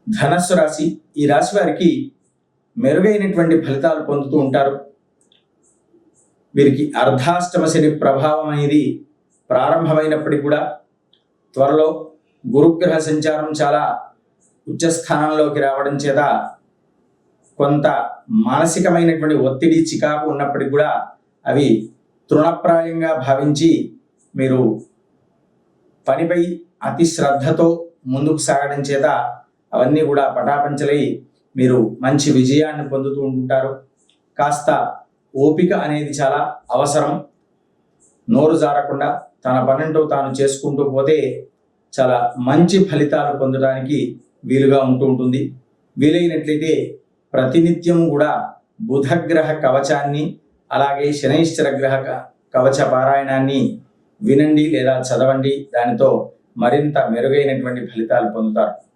ధనస్సు రాశి. ఈ రాశి వారికి మెరుగైనటువంటి ఫలితాలు పొందుతూ ఉంటారు. వీరికి అర్ధాష్టమ శని ప్రభావం అనేది ప్రారంభమైనప్పటికీ కూడా త్వరలో గురుగ్రహ సంచారం చాలా ఉచ్చస్థానంలోకి రావడం చేత కొంత మానసికమైనటువంటి ఒత్తిడి చికాకు ఉన్నప్పటికీ కూడా అవి తృణప్రాయంగా భావించి మీరు పనిపై అతి శ్రద్ధతో ముందుకు సాగడం చేత అవన్నీ కూడా పటాపంచలై మీరు మంచి విజయాన్ని పొందుతూ ఉంటారు. కాస్త ఓపిక అనేది చాలా అవసరం. నోరు జారకుండా తన పనంటూ తాను చేసుకుంటూ పోతే చాలా మంచి ఫలితాలు పొందడానికి వీలుగా ఉంటుంది. వీలైనట్లయితే ప్రతినిత్యం కూడా బుధగ్రహ కవచాన్ని అలాగే శనైశ్చర గ్రహ కవచ పారాయణాన్ని వినండి లేదా చదవండి. దానితో మరింత మెరుగైనటువంటి ఫలితాలు పొందుతారు.